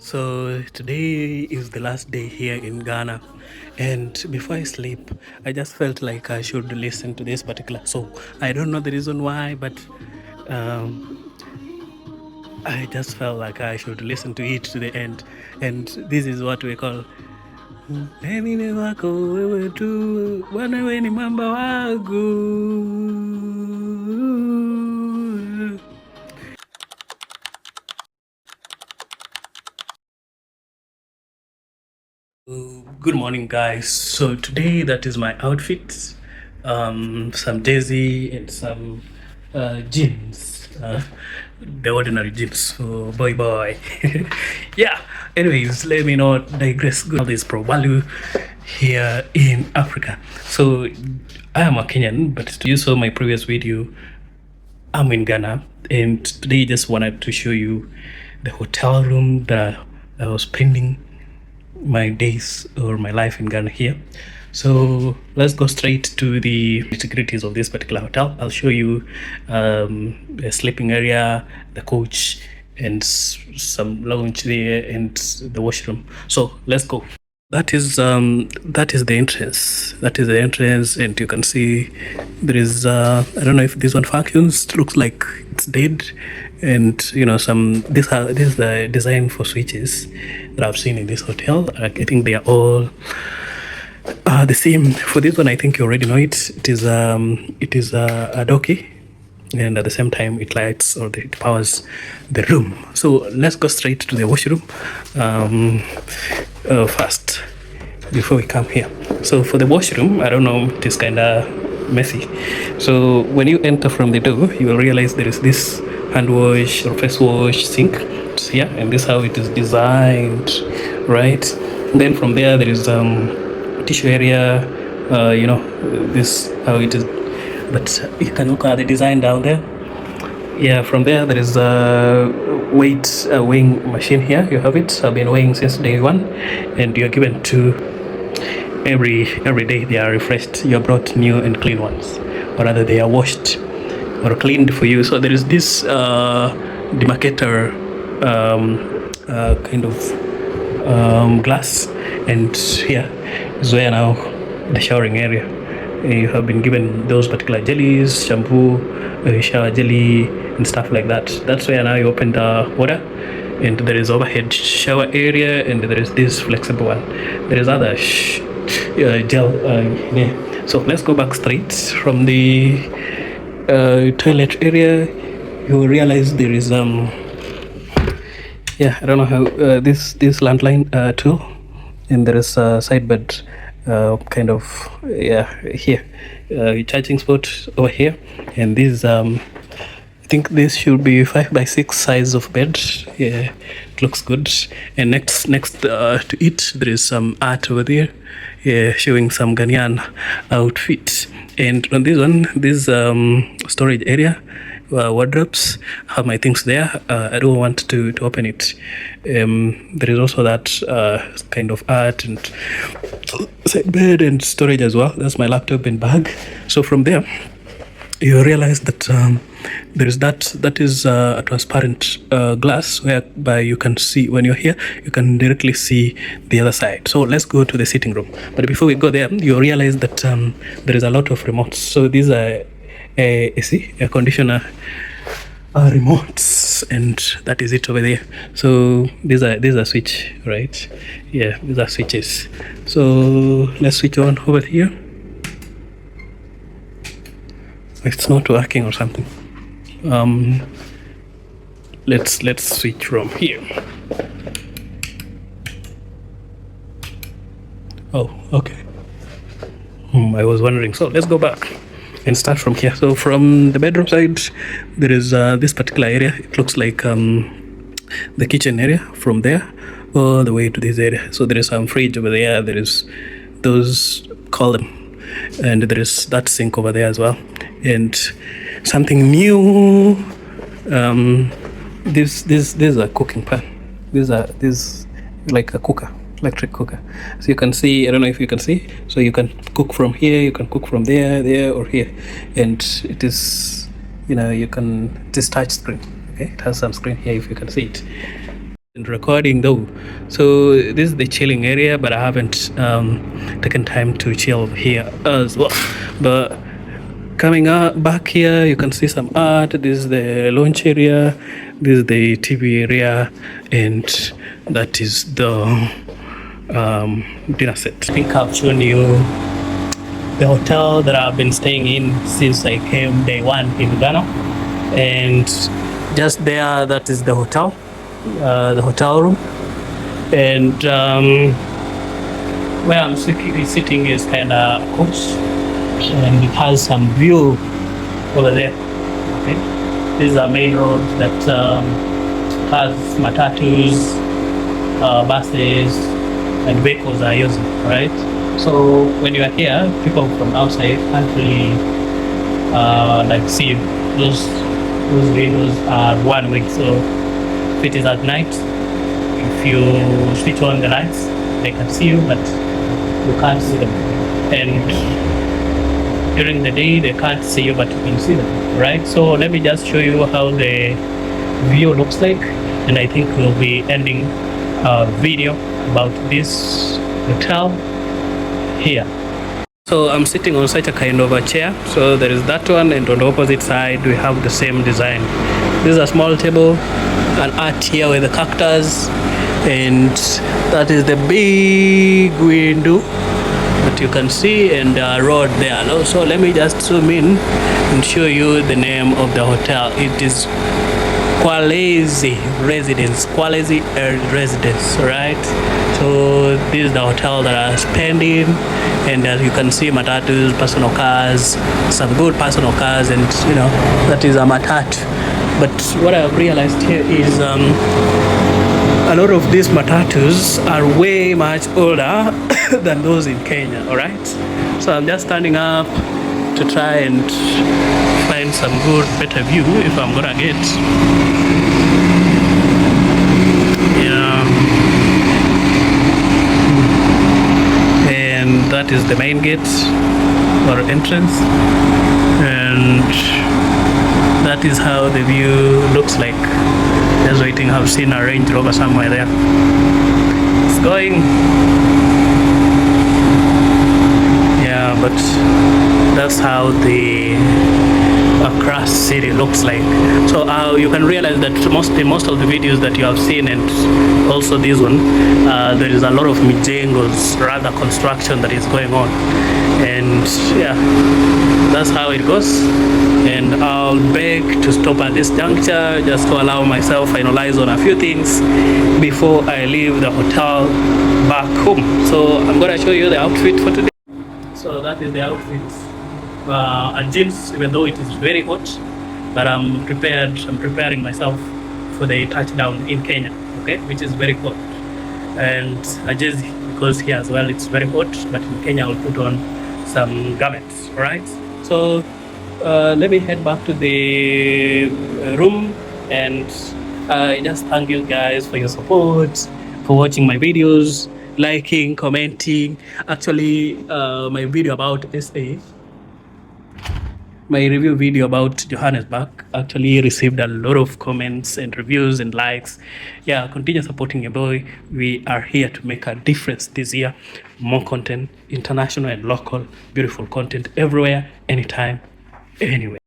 So today is the last day here in Ghana, and before I sleep, I just felt like I should listen to this particular song. I don't know the reason why, but um, I just felt like I should listen to it to the end. And this is what we call Nini wako wewe tu bwana wewe ni mamba wangu. Good morning, guys. So today that is my outfit. Some jersey and some jeans. The ordinary jeans. So boy. Yeah. Anyways, let me not digress. Good. This pro value here in Africa. So I am a Kenyan, but you saw my previous video. I'm in Ghana, and today I just wanted to show you the hotel room that I was spending my days or my life in Ghana here. So let's go straight to the nitty-gritties of this particular hotel. I'll show you the sleeping area, the coach, and some lounge there, and the washroom. So let's go. That is the entrance. That is the entrance, and you can see there is I don't know if this one functions. It looks like it's dead, and you know this is the design for switches that I've seen in this hotel. I think they are all the same. For this one, I think you already know it. It is a docky, and at the same time it lights or it powers the room. So let's go straight to the washroom first before we come here. So for the washroom, I don't know, it is kind of messy. So when you enter from the door, you will realize there is this hand wash or face wash sink here, and this is how it is designed, right? Then from there is tissue area, this how it is, but you can look at the design down there. Yeah, from there is a weighing machine here. You have it. I've been weighing since day one, and you're given to every day. They are refreshed. You're brought new and clean ones, or rather they are washed or cleaned for you. So there is this demarcator kind of glass, and here is where now the showering area. You have been given those particular jellies, shampoo, shower jelly, and stuff like that. That's where now you open the water, and there is overhead shower area, and there is this flexible one. There is other gel there. So let's go back straight from the toilet area. You will realize there is I don't know how this landline tool, and there is a side bed kind of here, charging spot over here, and this I think this should be 5x6 size of bed. Yeah, it looks good. And next to it, there is some art over there, showing some Ghanaian outfit. And on this one, this storage area, wardrobes, I have my things there. I don't want to open it. There is also that kind of art and side bed and storage as well. That's my laptop and bag. So from there, you realize that there is that is a transparent glass whereby you can see, when you're here, you can directly see the other side. So let's go to the sitting room. But before we go there, you realize that there is a lot of remotes. So these are AC, air conditioner remotes, and that is it over there. So these are switch, right? Yeah, these are switches. So let's switch on over here. It's not working or something. Let's switch from here. Oh, okay. I was wondering. So let's go back and start from here. So from the bedroom side, there is this particular area. It looks like the kitchen area. From there all the way to this area. So there is some fridge over there. There is those, call them, and there is that sink over there as well. And something new, this is a cooking pan. This like a cooker, electric cooker. So you can see, I don't know if you can see, so you can cook from here, you can cook from there or here, and it is, you can, it is touch screen. Okay, it has some screen here if you can see it. And recording though, so this is the chilling area, but I haven't taken time to chill here as well. But coming up back here, you can see some art. This is the launch area, this is the TV area, and that is the dinner set. I think I've shown you the hotel that I've been staying in since I came day one in Ghana, and just there, that is the hotel. The hotel room, and where I'm sitting is kind of coach, and it has some view over there. Okay, this is a main road that has matatus, buses, and vehicles are using. Right, so when you are here, people from outside can't really like see you. Those windows are one way, so it is at night, if you switch on the lights, they can see you, but you can't see them. And during the day, they can't see you, but you can see them, right? So let me just show you how the view looks like, and I think we'll be ending a video about this hotel here. So I'm sitting on such a kind of a chair. So there is that one, and on the opposite side we have the same design. This is a small table, an art here with the cactus, and that is the big window that you can see, and a road there. So let me just zoom in and show you the name of the hotel. It is Kwarleyz Residence, Kwarleyz Residence, right? So this is the hotel that I spend in, and as you can see, matatus, personal cars, some good personal cars, and you know, that is a matatu. But what I've realized here is a lot of these matatus are way much older than those in Kenya, alright? So I'm just standing up to try and find some good, better view if I'm gonna get. Yeah. And that is the main gate or entrance, and that is how the view looks like. Just waiting, I've seen a Range Rover somewhere there. It's going. Yeah, but that's how the Accra city looks like. So you can realize that most of the videos that you have seen, and also this one, there is a lot of mijengos, rather construction that is going on, and yeah, that's how it goes. And I'll beg to stop at this juncture just to allow myself finalize on a few things before I leave the hotel back home. So I'm gonna show you the outfit for today. So that is the outfit. And jeans, even though it is very hot, but I'm prepared. I'm preparing myself for the touchdown in Kenya, okay, which is very hot. And a jersey, because here as well it's very hot, but in Kenya I'll put on some garments, alright? So let me head back to the room, and I just thank you guys for your support, for watching my videos, liking, commenting. Actually, my video about SA, my review video about Johannesburg actually received a lot of comments and reviews and likes. Yeah, continue supporting your boy. We are here to make a difference this year. More content, international and local, beautiful content everywhere, anytime, anywhere.